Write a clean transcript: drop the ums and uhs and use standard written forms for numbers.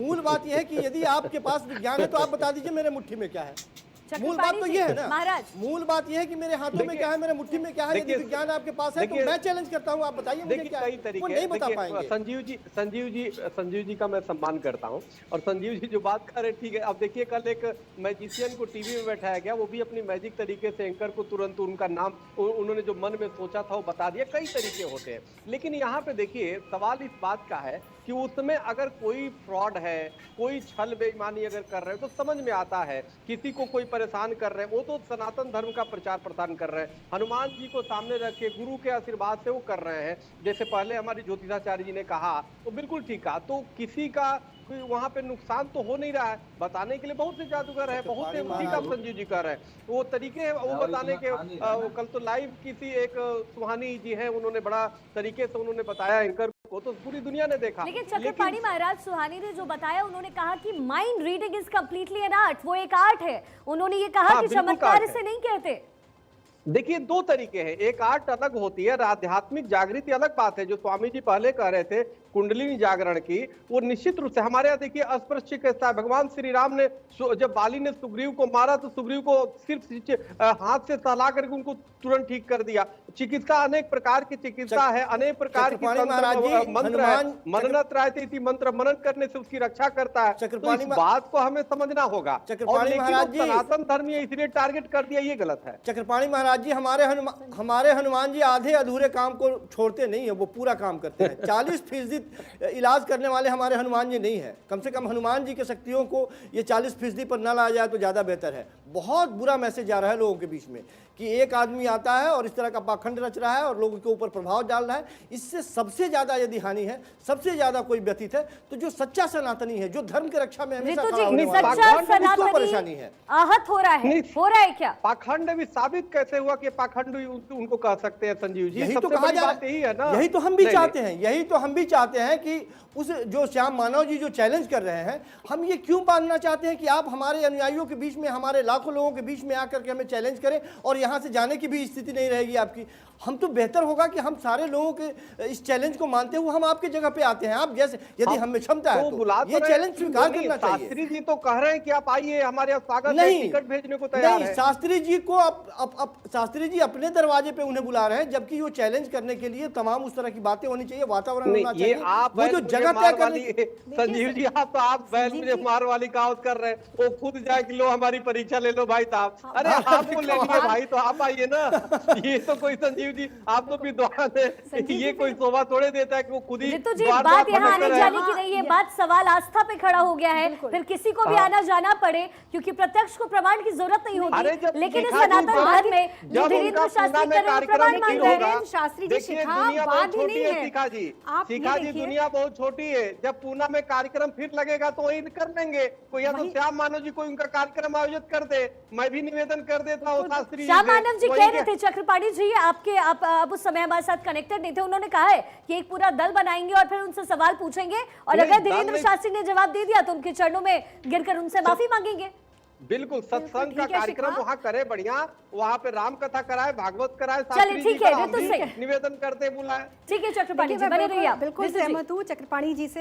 मूल बात यह है कि यदि आपके पास विज्ञान है तो आप बता दीजिए मेरे मुट्ठी में क्या है। मूल बात तो ये है ना महाराज, मूल बात ये है कि मेरे हाथों में क्या है, मेरे मुट्ठी में क्या है। यदि विज्ञान आपके पास है तो मैं चैलेंज करता हूं, आप बताइए मुझे क्या है। वो नहीं बता पाएंगे। संजीव जी का मैं सम्मान करता हूं और संजीव जी जो बात कर रहे ठीक है। अब देखिए कल एक मैजिशियन को टीवी में बैठाया गया, वो भी अपनी मैजिक तरीके से एंकर को तुरंत उनका नाम उन्होंने जो मन में सोचा था वो बता दिया। कई तरीके होते हैं, लेकिन यहाँ पे देखिए सवाल इस बात का है कि उसमें अगर कोई फ्रॉड है, कोई छल बेईमानी अगर कर रहे हैं तो समझ में आता है। किसी को कोई परेशान कर रहे हैं, वो तो सनातन धर्म का प्रचार प्रसार कर रहे हैं, हनुमान जी को सामने रख के गुरु के आशीर्वाद से वो कर रहे हैं। जैसे पहले हमारी ज्योतिषाचार्य जी ने कहा तो बिल्कुल ठीक कहा, तो किसी का कोई वहां पे नुकसान तो हो नहीं रहा है। बताने के लिए बहुत से जादूगर है, बहुत से उसी का संजीव जी कर रहे हैं, वो तरीके हैं वो बताने के। कल तो लाइव किसी एक सुहानी जी है, उन्होंने बड़ा तरीके से उन्होंने बताया एंकर को, तो पूरी दुनिया ने देखा। लेकिन चक्रपाणी महाराज सुहानी ने जो बताया, उन्होंने कहा कि mind reading is completely an art, वो एक आर्ट है। उन्होंने ये कहा कि चमत्कार से नहीं कहते। देखिए दो तरीके हैं, एक आर्ट अलग होती है, आध्यात्मिक जागृति अलग बात है। जो स्वामी जी पहले कह रहे थे कुंडलिनी जागरण की, वो निश्चित रूप से हमारे यहाँ देखिए अस्पृश्य चिकित्सा। भगवान श्री राम ने जब बाली ने सुग्रीव को मारा तो सुग्रीव को सिर्फ हाथ से सहला करके उनको तुरंत ठीक कर दिया। चिकित्सा अनेक प्रकार की चिकित्सा है, अनेक प्रकार की मंत्र है। मननत रायते मंत्र मनन करने से उसकी रक्षा करता है। तो इस बात को हमें समझना होगा। सनातन धर्म इसलिए टारगेट कर दिया, ये गलत है। चक्रपाणी महाराज जी, हमारे हनुमान जी आधे अधूरे काम को छोड़ते नहीं है, वो पूरा काम करते हैं। 40% इलाज करने वाले हमारे हनुमान जी नहीं है। कम से कम हनुमान जी की शक्तियों को ये 40% पर न लाया जाए तो ज्यादा बेहतर है। बहुत बुरा मैसेज जा रहा है लोगों के बीच में कि एक आदमी आता है और इस तरह का पाखंड रच रहा है और लोगों के ऊपर प्रभाव डाल रहा है। इससे सबसे ज्यादा यदि हानि है, सबसे ज्यादा कोई व्यथित है तो जो सच्चा सनातनी है, जो धर्म की रक्षा में हमेशा खड़ा होने वाला है, उसको परेशानी है। आहत हो रहा है क्या? पाखंड भी साबित कैसे हुआ कि पाखंड उनको कह सकते हैं संजीव जी? यही तो कहा जा रहा है ना, यही तो हम भी चाहते हैं, यही तो हम भी चाहते हैं कि उस जो श्याम मानव जी जो चैलेंज कर रहे हैं, हम ये क्यों मानना चाहते हैं कि आप हमारे अनुयायियों के बीच में, हमारे लाखों लोगों के बीच में आकर के हमें चैलेंज करें और यहाँ से जाने की भी स्थिति नहीं रहेगी आपकी। हम तो बेहतर होगा कि हम सारे लोगों के इस चैलेंज को मानते हुए हम आपकी जगह पे आते हैं। आप जैसे यदि हमें क्षमता है तो ये चैलेंज स्वीकार करना चाहिए। शास्त्री जी तो कह रहे हैं कि आप आइए, हमारे यहाँ स्वागत है, टिकट भेजने को तैयार है। शास्त्री जी को शास्त्री जी अपने दरवाजे पे उन्हें बुला रहे हैं, जबकि वो चैलेंज करने के लिए तमाम उस तरह की बातें होनी चाहिए, वातावरण होना चाहिए। वो जो जगह तय करने, संजीव जी आप बैल मुझे मार वाली कहावत कर रहे हैं। वो खुद जाए कि लो हमारी परीक्षा ले लो भाई साहब। अरे आपको लेनी है भाई तो आप आइए ना। ये तो कोई संजीव जी आप तो विद्वान है, ये कोई शोभा थोड़े देता है कि वो खुद ही बात यहाँ आने जाने की नहीं है। बात सवाल आस्था पे खड़ा हो गया है, फिर किसी को भी आना जाना पड़े, क्योंकि प्रत्यक्ष को प्रमाण की जरूरत नहीं होती। लेकिन इस सनातन धर्म में जो धीरेन्द्र शास्त्री कर रहे हैं प्रमाण मान रहे हैं। शास्त्री जी शिखा जी दुनिया बहुत छोटी है। जब पूना में कार्यक्रम फिर लगेगा तो वही कर लेंगे। कोई या तो श्याम मानव जी कोई उनका कार्यक्रम आयोजित कर दे, मैं भी निवेदन कर देता हूँ शास्त्री। श्याम मानव जी कह रहे थे चक्रपाणी जी, आप उस समय हमारे साथ कनेक्टेड नहीं थे, उन्होंने कहा है कि एक पूरा दल बनाएंगे और फिर उनसे सवाल पूछेंगे और अगर धीरेन्द्र शास्त्री ने जवाब दे दिया तो उनके चरणों में गिरकर उनसे माफी मांगेंगे। बिल्कुल सत्संग का कार्यक्रम वहाँ करे, बढ़िया वहाँ पे राम कथा कराए, भागवत कराए। चलिए ठीक है, निवेदन करते बुलाए। ठीक है चक्रपाणी जी, बने रहिए आप। बिल्कुल सहमत हूँ चक्रपाणी जी से।